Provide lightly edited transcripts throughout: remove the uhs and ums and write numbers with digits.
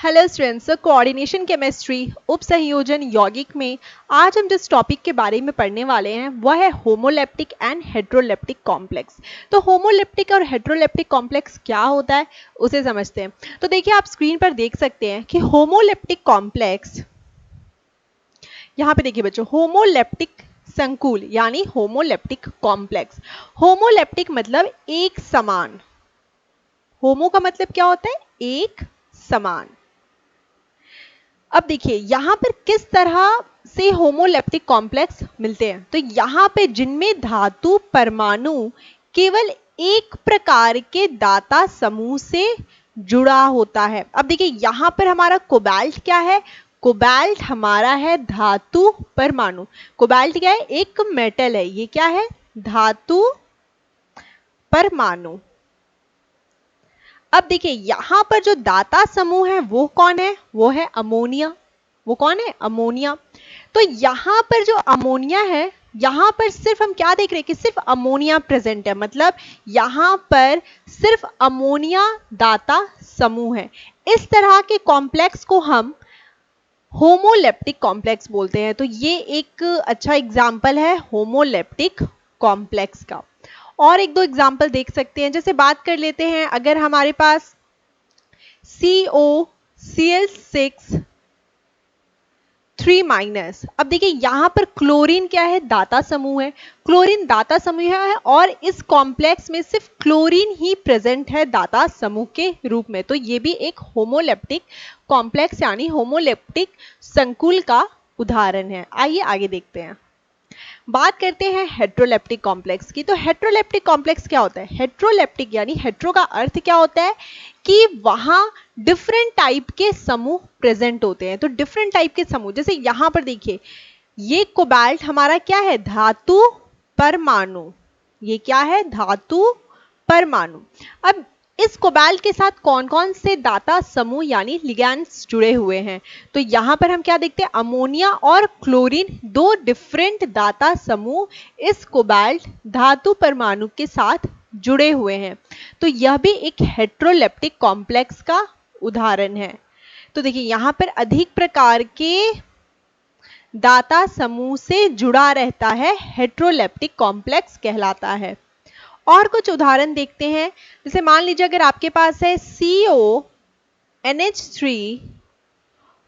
Hello students, coordination chemistry उप संयोजन यौगिक में आज हम जिस टॉपिक के बारे में पढ़ने वाले हैं वह है होमोलेप्टिक एंड हेट्रोलेप्टिक कॉम्प्लेक्स। तो होमोलेप्टिक और हेट्रोलेप्टिक कॉम्प्लेक्स क्या होता है उसे समझते हैं। तो देखिए, आप स्क्रीन पर देख सकते हैं कि होमोलेप्टिक कॉम्प्लेक्स, यहाँ पे देखिए बच्चों, होमोलेप्टिक संकुल यानी होमोलेप्टिक कॉम्प्लेक्स। होमोलेप्टिक मतलब एक समान, होमो का मतलब क्या होता है, एक समान। अब देखिए यहां पर किस तरह से होमोलेप्टिक कॉम्प्लेक्स मिलते हैं। तो यहां पे जिनमें धातु परमाणु केवल एक प्रकार के दाता समूह से जुड़ा होता है। अब देखिए यहां पर हमारा कोबाल्ट क्या है, कोबाल्ट हमारा है धातु परमाणु। कोबाल्ट क्या है, एक मेटल है, ये क्या है, धातु परमाणु। अब देखिए यहां पर जो दाता समूह है वो कौन है, वो है अमोनिया। वो कौन है, अमोनिया। तो यहां पर जो अमोनिया है, यहां पर सिर्फ हम क्या देख रहे हैं कि सिर्फ अमोनिया प्रेजेंट है, मतलब यहां पर सिर्फ अमोनिया दाता समूह है। इस तरह के कॉम्प्लेक्स को हम होमोलेप्टिक कॉम्प्लेक्स बोलते हैं। तो ये एक अच्छा एग्जाम्पल है होमोलेप्टिक कॉम्प्लेक्स का। और एक दो एग्जाम्पल देख सकते हैं, जैसे बात कर लेते हैं, अगर हमारे पास COCl6 3-। अब देखिए यहां पर क्लोरीन क्या है, दाता समूह है, क्लोरीन दाता समूह है और इस कॉम्प्लेक्स में सिर्फ क्लोरीन ही प्रेजेंट है दाता समूह के रूप में। तो ये भी एक होमोलेप्टिक कॉम्प्लेक्स यानी होमोलेप्टिक संकुल का उदाहरण है। आइए आगे देखते हैं, बात करते हैं हेट्रोलेप्टिक कॉम्प्लेक्स की। तो हेट्रोलेप्टिक कॉम्प्लेक्स क्या होता है, हेट्रोलेप्टिक यानी हेट्रो का अर्थ क्या होता है कि वहां डिफरेंट टाइप के समूह प्रेजेंट होते हैं। तो डिफरेंट टाइप के समूह, जैसे यहां पर देखिए ये कोबाल्ट हमारा क्या है, धातु परमाणु। ये क्या है, धातु परमाणु। अब इस कोबाल्ट के साथ कौन कौन से दाता समूह यानी लिगैंड्स जुड़े हुए हैं। तो यहां पर हम क्या देखते हैं, अमोनिया और क्लोरीन, दो डिफरेंट दाता समूह इस कोबाल्ट धातु परमाणु के साथ जुड़े हुए हैं। तो यह भी एक हेट्रोलेप्टिक कॉम्प्लेक्स का उदाहरण है। तो देखिए यहां पर अधिक प्रकार के दाता समूह से जुड़ा रहता है, हेट्रोलेप्टिक कॉम्प्लेक्स कहलाता है। और कुछ उदाहरण देखते हैं, जैसे मान लीजिए अगर आपके पास है CONH3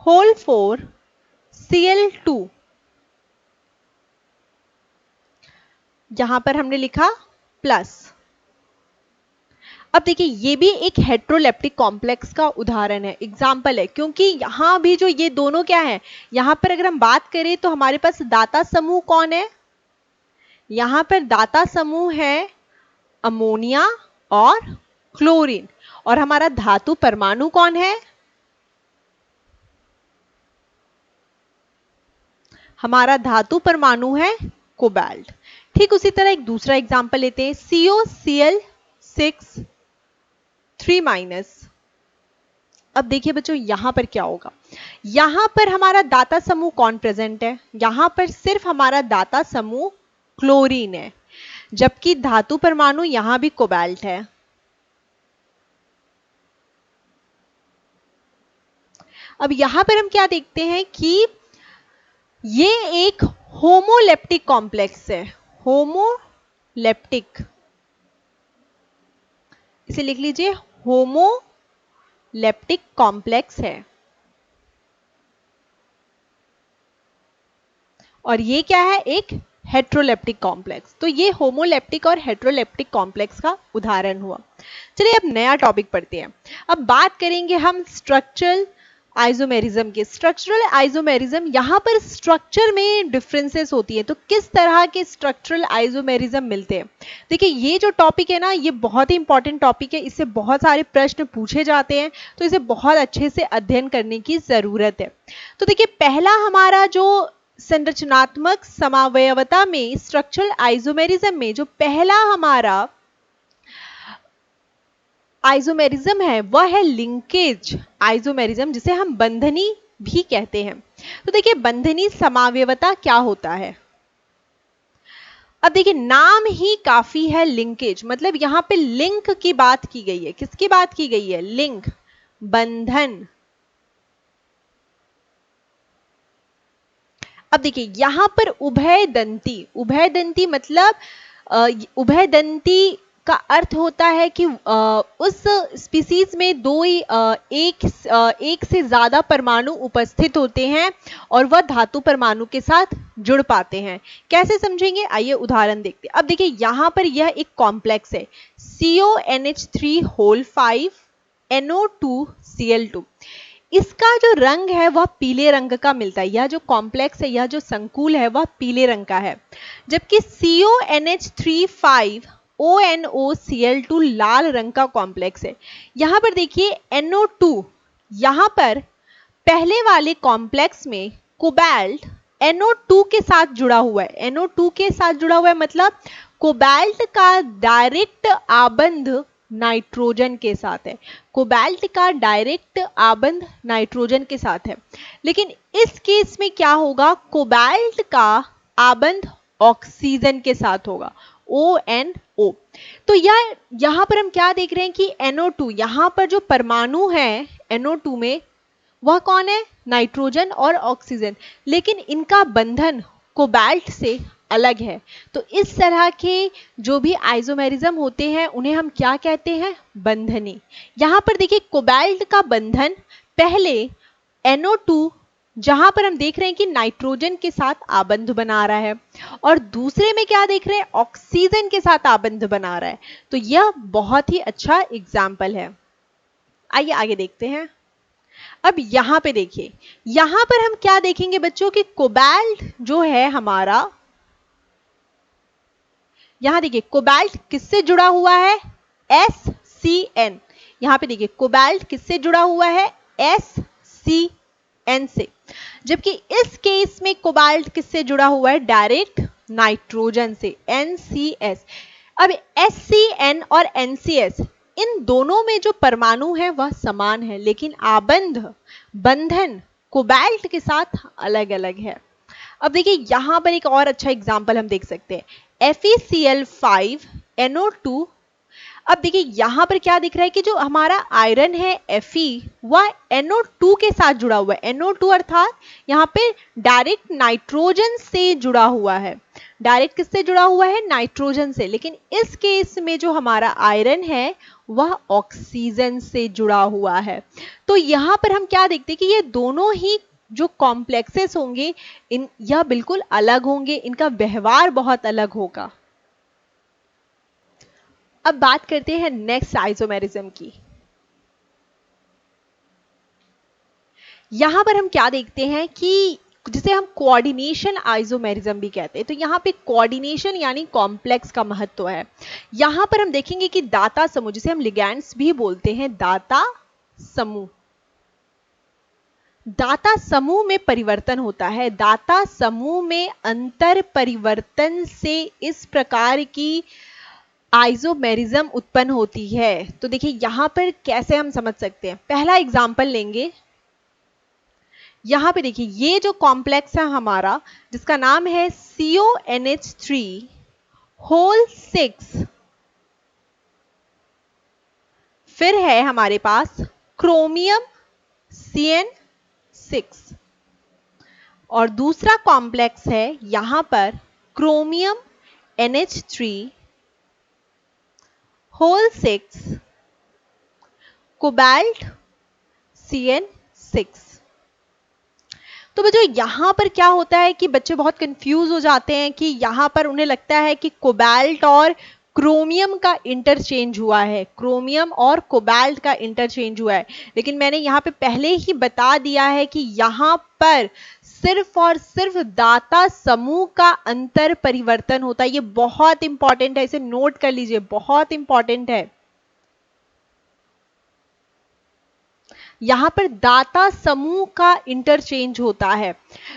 4Cl2, यहां पर हमने लिखा प्लस। अब देखिए ये भी एक हेट्रोलेप्टिक कॉम्प्लेक्स का उदाहरण है, एग्जाम्पल है, क्योंकि यहां भी जो ये दोनों क्या है, यहां पर अगर हम बात करें तो हमारे पास दाता समूह कौन है, यहां पर दाता समूह है अमोनिया और क्लोरीन, और हमारा धातु परमाणु कौन है, हमारा धातु परमाणु है कोबाल्ट। ठीक उसी तरह एक दूसरा एग्जांपल लेते हैं, COCl6 3-। अब देखिए बच्चों यहां पर क्या होगा, यहां पर हमारा दाता समूह कौन प्रेजेंट है, यहां पर सिर्फ हमारा दाता समूह क्लोरीन है, जबकि धातु परमाणु यहां भी कोबाल्ट है। अब यहां पर हम क्या देखते हैं कि ये एक होमोलेप्टिक कॉम्प्लेक्स है, होमोलेप्टिक, इसे लिख लीजिए, होमोलेप्टिक कॉम्प्लेक्स है। और ये क्या है, एक हेट्रोलेप्टिक कॉम्प्लेक्स। तो ये होमोलेप्टिक और हेट्रोलेप्टिक कॉम्प्लेक्स का उदाहरण हुआ। चलिए अब नया टॉपिक पढ़ते हैं। अब बात करेंगे हम स्ट्रक्चरल आइसोमेरिज्म के। स्ट्रक्चरल आइसोमेरिज्म, यहां पर स्ट्रक्चर में डिफरेंसेस होती है। तो किस तरह के स्ट्रक्चरल आइसोमेरिज्म मिलते हैं, देखिए ये जो टॉपिक है ना, ये बहुत ही इंपॉर्टेंट टॉपिक है, इससे बहुत सारे प्रश्न पूछे जाते हैं, तो इसे बहुत अच्छे से अध्ययन करने की जरूरत है। तो देखिए पहला हमारा जो संरचनात्मक समावयवता में स्ट्रक्चरल आइसोमेरिज्म में जो पहला हमारा आइसोमेरिज्म है वह है लिंकेज आइसोमेरिज्म, जिसे हम बंधनी भी कहते हैं। तो देखिए बंधनी समावयवता क्या होता है, अब देखिए नाम ही काफी है, लिंकेज मतलब यहां पे लिंक की बात की गई है। किसकी बात की गई है, लिंक, बंधन। अब देखिए यहां पर उभयदंती मतलब उभयदंती का अर्थ होता है कि उस स्पीसीज में दो ही एक से ज्यादा परमाणु उपस्थित होते हैं और वह धातु परमाणु के साथ जुड़ पाते हैं। कैसे समझेंगे, आइए उदाहरण देखते हैं। अब देखिए यहां पर यह एक कॉम्प्लेक्स है CONH3 होल 5 NO2Cl2। इसका जो रंग है वह पीले रंग का मिलता है। यह जो कॉम्प्लेक्स है, यह जो संकुल है वह पीले रंग का है, जबकि CONH3 ONOCl2 लाल रंग का कॉम्प्लेक्स है। यहां पर देखिए NO2, यहां पर पहले वाले कॉम्प्लेक्स में कोबाल्ट NO2 के साथ जुड़ा हुआ है। NO2 के साथ जुड़ा हुआ है मतलब कोबाल्ट का डायरेक्ट आबंध नाइट्रोजन के साथ है। कोबाल्ट का डायरेक्ट आबंध नाइट्रोजन के साथ है, लेकिन इस केस में क्या होगा, कोबाल्ट का आबंध ऑक्सीजन के साथ होगा, ONO। तो यहां पर हम क्या देख रहे हैं कि NO2, यहां पर जो परमाणु है NO2 में वह कौन है, नाइट्रोजन और ऑक्सीजन, लेकिन इनका बंधन कोबाल्ट से अलग है। तो इस तरह के जो भी आइसोमेरिज्म होते हैं उन्हें हम क्या कहते हैं, बंधनी। यहां पर देखिए कोबाल्ट का बंधन पहले NO2, जहां पर हम देख रहे हैं कि नाइट्रोजन के साथ आबंध बना रहा है, और दूसरे में क्या देख रहे हैं, ऑक्सीजन के साथ आबंध बना रहा है। तो यह बहुत ही अच्छा एग्जाम्पल है। आइए आगे देखते हैं। अब यहां पे देखिए, यहां पर हम क्या देखेंगे बच्चों कि कोबाल्ट जो है हमारा, यहां देखिए कोबाल्ट किससे जुड़ा हुआ है, SCN। यहां पे देखिए कोबाल्ट किससे जुड़ा हुआ है, SCN से, जबकि इस केस में कोबाल्ट किससे जुड़ा हुआ है, डायरेक्ट नाइट्रोजन से, NCS। अब SCN और NCS, इन दोनों में जो परमाणु है वह समान है, लेकिन बंधन कोबाल्ट के साथ अलग अलग है। अब देखिए यहां पर एक और अच्छा एग्जाम्पल हम देख सकते हैं, FeCl5NO2। अब देखिए यहां पर क्या दिख रहा है कि जो हमारा आयरन है Fe, वह NO2 के साथ जुड़ा हुआ है। NO2 अर्थात यहां पे डायरेक्ट नाइट्रोजन से जुड़ा हुआ है। डायरेक्ट किससे जुड़ा हुआ है, नाइट्रोजन से, लेकिन इस केस में जो हमारा आयरन है वह ऑक्सीजन से जुड़ा हुआ है। तो यहां पर हम क्या देखते हैं कि ये दोनों ही जो कॉम्प्लेक्सेस होंगे यह बिल्कुल अलग होंगे, इनका व्यवहार बहुत अलग होगा। अब बात करते हैं नेक्स्ट आइसोमेरिज्म की। यहां पर हम क्या देखते हैं कि जिसे हम कोऑर्डिनेशन आइसोमेरिज्म भी कहते हैं। तो यहां पे कोऑर्डिनेशन यानी कॉम्प्लेक्स का महत्व है। यहां पर हम देखेंगे कि दाता समूह, जिसे हम लिगैंड्स भी बोलते हैं, दाता समूह में परिवर्तन होता है। दाता समूह में अंतर परिवर्तन से इस प्रकार की आइसोमेरिज्म उत्पन्न होती है। तो देखिए यहां पर कैसे हम समझ सकते हैं, पहला एग्जांपल लेंगे। यहां पे देखिए ये जो कॉम्प्लेक्स है हमारा, जिसका नाम है CONH3 होल 6, फिर है हमारे पास क्रोमियम CN6, और दूसरा कॉम्प्लेक्स है यहां पर chromium NH3 whole 6 cobalt CN6। तो बच्चों यहां पर क्या होता है कि बच्चे बहुत कंफ्यूज हो जाते हैं कि यहां पर उन्हें लगता है कि कोबाल्ट और क्रोमियम का इंटरचेंज हुआ है, क्रोमियम और कोबाल्ट का इंटरचेंज हुआ है, लेकिन मैंने यहां पे पहले ही बता दिया है कि यहां पर सिर्फ और सिर्फ दाता समूह का अंतर परिवर्तन होता है। ये बहुत इंपॉर्टेंट है, इसे नोट कर लीजिए, बहुत इंपॉर्टेंट है। यहां पर दाता समूह का इंटरचेंज होता है।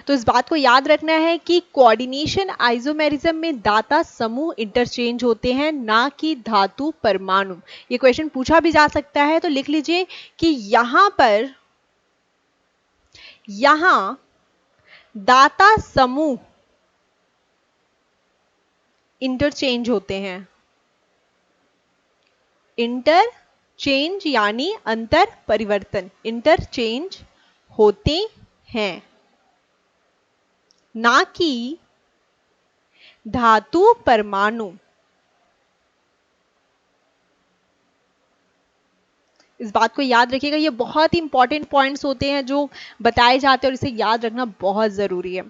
तो इस बात को याद रखना है कि कोऑर्डिनेशन आइसोमेरिज्म में दाता समूह इंटरचेंज होते हैं, ना कि धातु परमाणु। ये क्वेश्चन पूछा भी जा सकता है, तो लिख लीजिए कि यहां दाता समूह इंटरचेंज होते हैं। इंटरचेंज यानी अंतर परिवर्तन, इंटरचेंज होते हैं। ना कि धातु परमाणु। इस बात को याद रखिएगा, ये बहुत ही इंपॉर्टेंट पॉइंट्स होते हैं जो बताए जाते हैं और इसे याद रखना बहुत जरूरी है।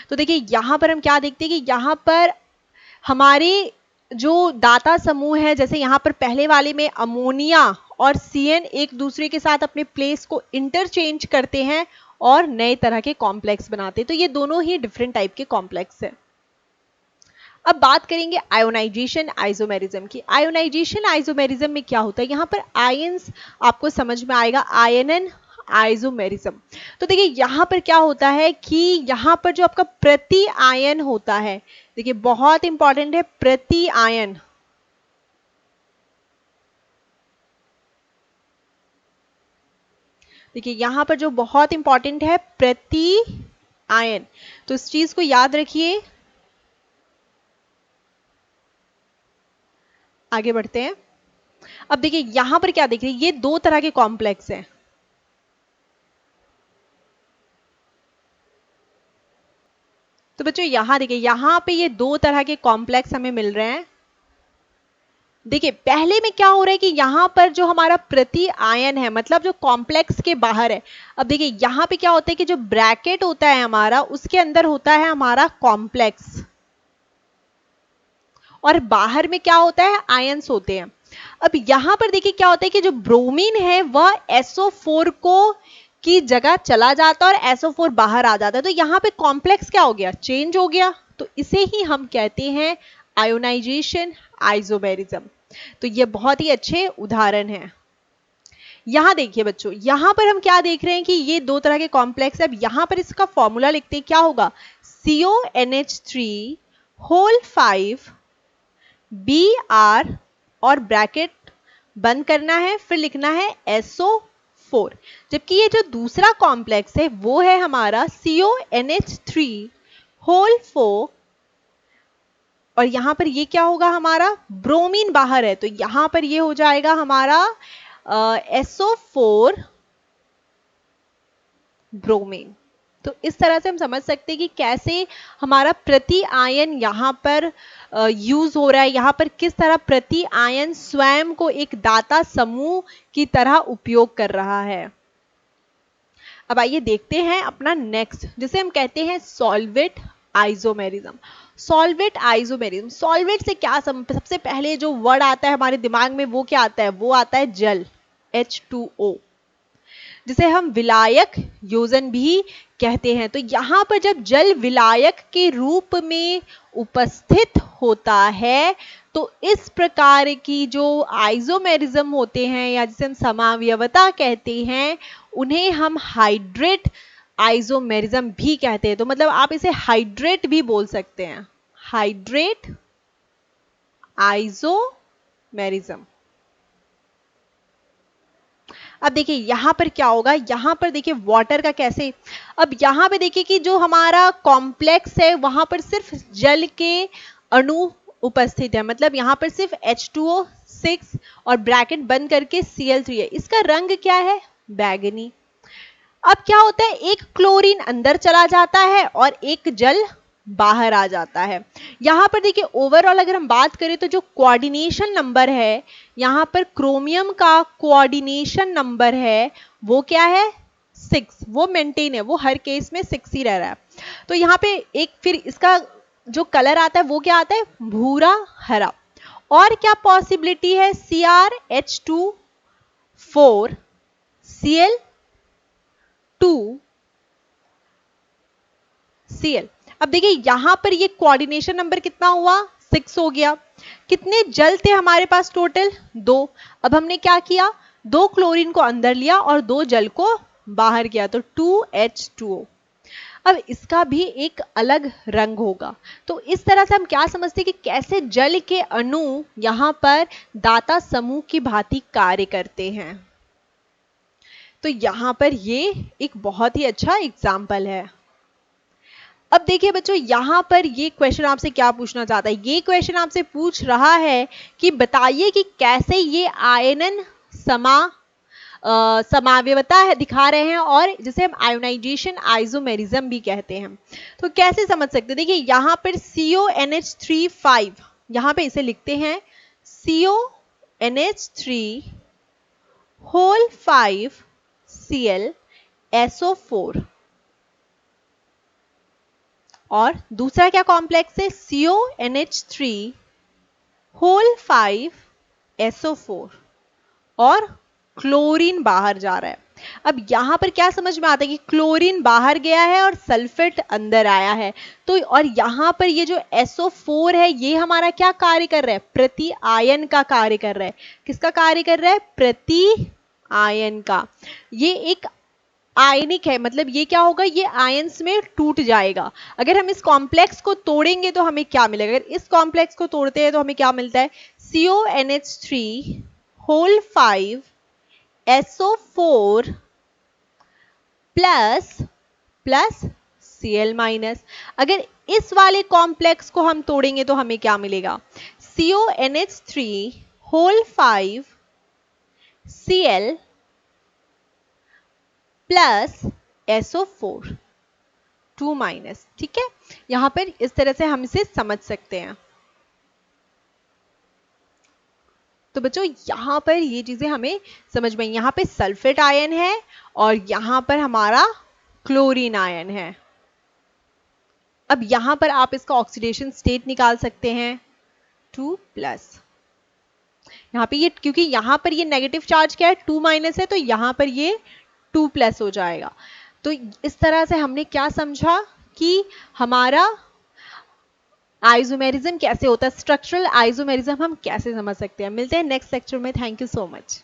तो देखिए यहां पर हम क्या देखते हैं कि यहां पर हमारे जो दाता समूह है, जैसे यहां पर पहले वाले में अमोनिया और सीएन एक दूसरे के साथ अपने प्लेस को इंटरचेंज करते हैं और नए तरह के कॉम्प्लेक्स बनाते हैं। तो ये दोनों ही डिफरेंट टाइप के कॉम्प्लेक्स है। अब बात करेंगे आयोनाइजेशन आइसोमेरिज्म की। आयोनाइजेशन आइसोमेरिज्म में क्या होता है, यहाँ पर आयंस आपको समझ में आएगा, आयनन आइसोमेरिज्म। तो देखिए यहाँ पर क्या होता है कि यहाँ पर जो आपका प्रति आयन होता है, देखिए बहुत इंपॉर्टेंट है प्रति आयन। देखिए यहाँ पर जो बहुत इंपॉर्टेंट है प्रति आयन, तो इस चीज को याद रखिए। आगे बढ़ते हैं। अब देखिए यहां पर क्या देख रहे हैं, ये दो तरह के कॉम्प्लेक्स हैं। तो बच्चों यहां देखिए, यहां पे ये दो तरह के कॉम्प्लेक्स हमें मिल रहे हैं। देखिए पहले में क्या हो रहा है कि यहां पर जो हमारा प्रति आयन है, मतलब जो कॉम्प्लेक्स के बाहर है। अब देखिए यहां पे क्या होता है कि जो ब्रैकेट होता है हमारा, उसके अंदर होता है हमारा कॉम्प्लेक्स, और बाहर में क्या होता है, आयंस होते हैं। अब यहां पर देखिए क्या होता है कि जो ब्रोमीन है वह SO4 को की जगह चला जाता है और SO4 बाहर आ जाता है। तो यहां पे कॉम्प्लेक्स क्या हो गया, चेंज हो गया। तो इसे ही हम कहते हैं आयोनाइजेशन आइसोमेरिज्म। तो ये बहुत ही अच्छे उदाहरण है। यहां देखिए बच्चों, यहां पर हम क्या देख रहे हैं कि ये दो तरह के कॉम्प्लेक्स है। अब यहां पर इसका फॉर्मूला लिखते हैं, क्या होगा, CONH3 होल 5 Br और ब्रैकेट बंद करना है, फिर लिखना है SO4। जबकि ये जो दूसरा कॉम्प्लेक्स है वो है हमारा CONH3 होल 4, और यहां पर ये क्या होगा, हमारा ब्रोमीन बाहर है, तो यहां पर ये हो जाएगा हमारा SO4 ब्रोमीन। तो इस तरह से हम समझ सकते हैं कि कैसे हमारा प्रति आयन यहाँ पर यूज हो रहा है, यहाँ पर किस तरह प्रति आयन स्वयं को एक दाता समूह की तरह उपयोग कर रहा है। अब आइए देखते हैं अपना नेक्स्ट, जिसे हम कहते हैं solvate isomerism. Solvate isomerism, solvate से क्या सबसे पहले जो वर्ड आता है हमारे दिमाग में वो क्या आता है, वो आता है जल, H2O, जिसे हम विलायक योजन भी कहते हैं। तो यहां पर जब जल विलायक के रूप में उपस्थित होता है, तो इस प्रकार की जो आइसोमेरिज्म होते हैं या जिसे हम समावयवता कहते हैं, उन्हें हम हाइड्रेट आइसोमेरिज्म भी कहते हैं। तो मतलब आप इसे हाइड्रेट भी बोल सकते हैं, हाइड्रेट आइसोमेरिज्म। अब देखिए यहां पर क्या होगा, यहां पर देखिए वाटर का कैसे, अब यहां पे देखिए कि जो हमारा कॉम्प्लेक्स है वहां पर सिर्फ जल के अणु उपस्थित है, मतलब यहां पर सिर्फ H2O6 और ब्रैकेट बंद करके Cl3 है। इसका रंग क्या है, बैगनी। अब क्या होता है, एक क्लोरीन अंदर चला जाता है और एक जल बाहर आ जाता है। यहां पर देखिए ओवरऑल अगर हम बात करें तो जो कोऑर्डिनेशन नंबर है, यहां पर क्रोमियम का कोऑर्डिनेशन नंबर है वो क्या है, 6, वो मेंटेन है, वो हर केस में 6 ही रह रहा है। तो यहाँ पे एक फिर इसका जो कलर आता है वो क्या आता है, भूरा हरा। और क्या पॉसिबिलिटी है, CrH2 4 Cl2 Cl। अब देखिए यहां पर ये कोऑर्डिनेशन नंबर कितना हुआ, 6 हो गया। कितने जल थे हमारे पास टोटल, 2। अब हमने क्या किया, 2 क्लोरीन को अंदर लिया और 2 जल को बाहर किया, तो 2H2O। अब इसका भी एक अलग रंग होगा। तो इस तरह से हम क्या समझते हैं कि कैसे जल के अणु यहां पर दाता समूह की भांति कार्य करते हैं। तो यहां पर ये एक बहुत ही अच्छा एग्जाम्पल है। अब देखिए बच्चों, यहां पर ये क्वेश्चन आपसे क्या पूछना चाहता है, ये क्वेश्चन आपसे पूछ रहा है कि बताइए कि कैसे ये आयनन समावयवता है दिखा रहे हैं, और जिसे हम आयोनाइजेशन आइसोमेरिज्म भी कहते हैं। तो कैसे समझ सकते हैं, देखिए यहाँ पर CONH3 यहाँ पे इसे लिखते हैं CONH3 होल 5 Cl SO4, और दूसरा क्या कॉम्प्लेक्स है, CONH3 होल 5 SO4, और क्लोरीन बाहर जा रहा है। अब यहां पर क्या समझ में आता है कि क्लोरीन बाहर गया है और सल्फेट अंदर आया है, तो और यहां पर ये जो SO4 है ये हमारा क्या कार्य कर रहा है, प्रति आयन का कार्य कर रहा है। किसका कार्य कर रहा है, प्रति आयन का। ये एक आयनिक है, मतलब ये क्या होगा, ये आयंस में टूट जाएगा। अगर हम इस कॉम्प्लेक्स को तोड़ेंगे तो हमें क्या मिलेगा, अगर इस कॉम्प्लेक्स को तोड़ते हैं तो हमें क्या मिलता है, CONH3 whole 5 SO4 plus plus Cl minus. अगर इस वाले कॉम्प्लेक्स को हम तोड़ेंगे तो हमें क्या मिलेगा, CONH3 whole 5 Cl plus SO4 2 minus. ठीक है, यहां पर इस तरह से हम इसे समझ सकते हैं। तो बच्चों यहां पर ये चीजें हमें समझ में, यहां पे सल्फेट आयन है और यहां पर हमारा क्लोरीन आयन है। अब यहां पर आप इसका ऑक्सीडेशन स्टेट निकाल सकते हैं 2+। यहाँ पे ये, क्योंकि यहाँ पर ये नेगेटिव चार्ज क्या है, 2- है, तो यहाँ पर ये 2+ हो जाएगा। तो इस तरह से हमने क्या समझा कि हमारा आइसोमेरिज्म कैसे होता है, स्ट्रक्चरल आइसोमेरिज्म हम कैसे समझ सकते हैं। मिलते हैं नेक्स्ट लेक्चर में। Thank you so much.